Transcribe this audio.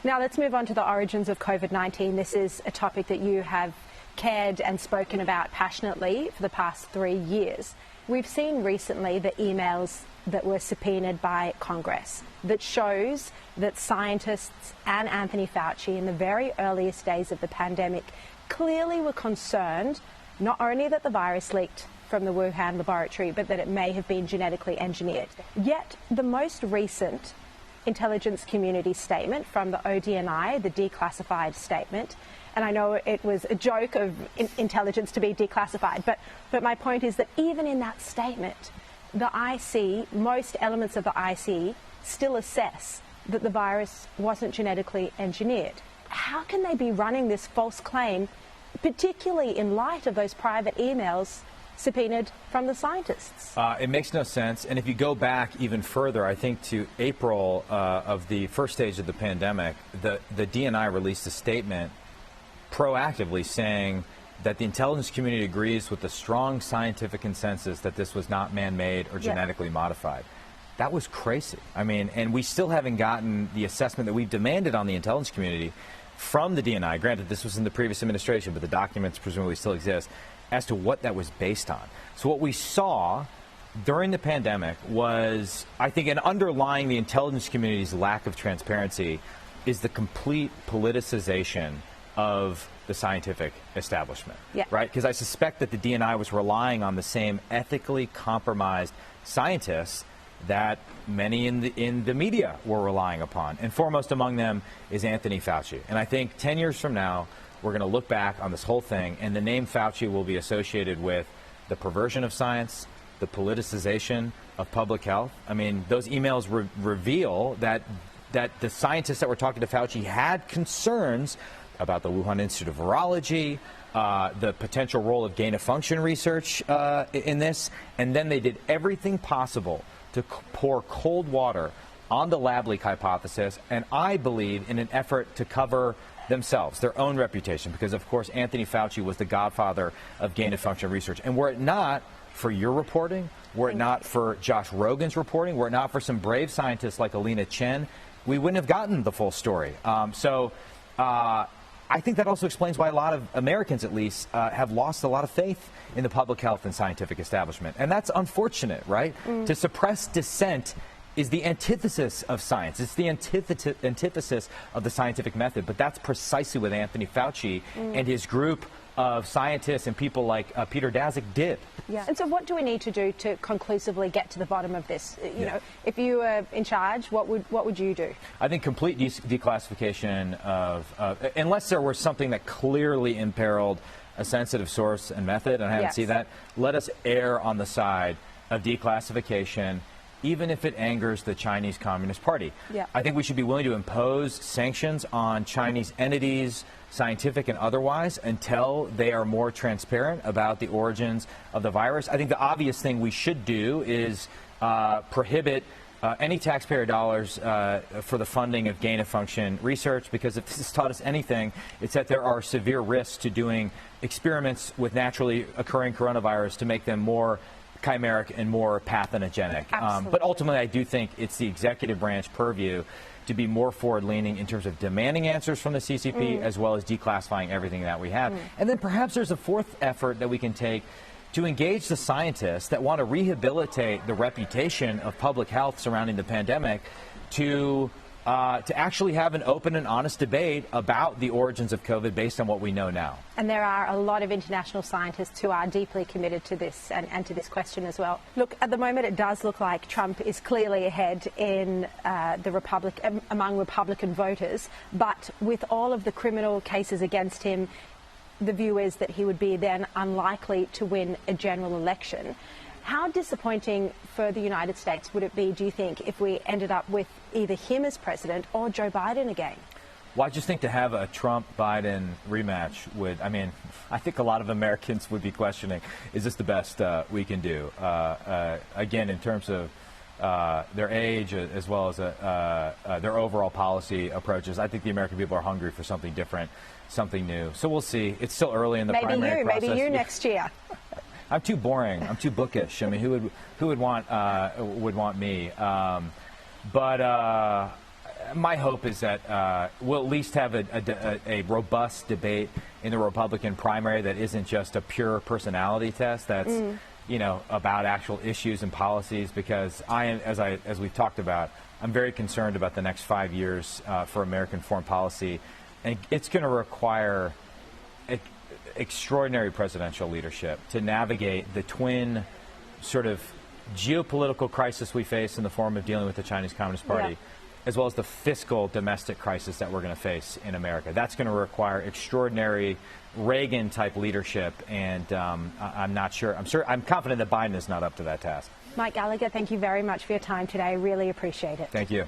Now let's move on to the origins of COVID-19. This is a topic that you have cared and spoken about passionately for the past 3 years. We've seen recently the emails that were subpoenaed by Congress that shows that scientists and Anthony Fauci in the very earliest days of the pandemic clearly were concerned not only that the virus leaked from the Wuhan laboratory, but that it may have been genetically engineered. Yet the most recent intelligence community statement from the ODNI, the declassified statement, and I know it was a joke of intelligence to be declassified, but my point is that even in that statement, the IC, most elements of the IC still assess that the virus wasn't genetically engineered. How can they be running this false claim, particularly in light of those private emails subpoenaed from the scientists? It makes no sense. And if you go back even further, I think to April of the first stage of the pandemic, the DNI released a statement proactively saying that the intelligence community agrees with the strong scientific consensus that this was not man-made or genetically modified. That was crazy. I mean, and we still haven't gotten the assessment that we've demanded on the intelligence community from the DNI. Granted, this was in the previous administration, but the documents presumably still exist, as to what that was based on. So what we saw during the pandemic was, I think, an underlying the intelligence community's lack of transparency is the complete politicization of the scientific establishment, right? Because I suspect that the DNI was relying on the same ethically compromised scientists that many in the media were relying upon. And foremost among them is Anthony Fauci. And I think 10 years from now, we're going to look back on this whole thing, and the name Fauci will be associated with the perversion of science, the politicization of public health. I mean, those emails reveal that the scientists that were talking to Fauci had concerns about the Wuhan Institute of Virology, the potential role of gain-of-function research in this, and then they did everything possible to pour cold water on the lab leak hypothesis, and I believe in an effort to cover themselves, their own reputation, because of course Anthony Fauci was the godfather of gain-of-function research. And were it not for your reporting, were it not for Josh Rogan's reporting, were it not for some brave scientists like Alina Chen, we wouldn't have gotten the full story. I think that also explains why a lot of Americans, at least, have lost a lot of faith in the public health and scientific establishment. And that's unfortunate, right? To suppress dissent is the antithesis of science. It's the antithesis of the scientific method. But that's precisely what Anthony Fauci and his group of scientists and people like Peter Daszak did. Yeah. And so what do we need to do to conclusively get to the bottom of this? You know, if you were in charge, what would you do? I think complete declassification of, unless there was something that clearly imperiled a sensitive source and method, and I haven't seen that, let us err on the side of declassification, even if it angers the Chinese Communist Party. I think we should be willing to impose sanctions on Chinese entities, scientific and otherwise, until they are more transparent about the origins of the virus. I think the obvious thing we should do is prohibit any taxpayer dollars for the funding of gain-of-function research, because if this has taught us anything, it's that there are severe risks to doing experiments with naturally occurring coronavirus to make them more chimeric and more pathogenic. But ultimately, I do think it's the executive branch purview to be more forward-leaning in terms of demanding answers from the CCP, as well as declassifying everything that we have. And then perhaps there's a fourth effort that we can take to engage the scientists that want to rehabilitate the reputation of public health surrounding the pandemic to actually have an open and honest debate about the origins of COVID based on what we know now. And there are a lot of international scientists who are deeply committed to this and to this question as well. Look, at the moment it does look like Trump is clearly ahead in among Republican voters, but with all of the criminal cases against him, the view is that he would be then unlikely to win a general election. How disappointing for the United States would it be, do you think, if we ended up with either him as president or Joe Biden again? Well, I just think to have a Trump-Biden rematch would, I mean, I think a lot of Americans would be questioning, is this the best we can do? Again, in terms of their age as well as their overall policy approaches, I think the American people are hungry for something different, something new. So weall see. It's still early in the primary process. Maybe you next year. I'm too boring. I'm too bookish. I mean, who would want me? my hope is that we'll at least have a robust debate in the Republican primary that isn't just a pure personality test. That's about actual issues and policies. Because as we've talked about, I'm very concerned about the next 5 years for American foreign policy, and it's going to require extraordinary presidential leadership to navigate the twin sort of geopolitical crisis we face in the form of dealing with the Chinese Communist Party, as well as the fiscal domestic crisis that we're going to face in America. That's going to require extraordinary Reagan-type leadership, and I'm confident that Biden is not up to that task. Mike Gallagher, thank you very much for your time today. I really appreciate it. Thank you.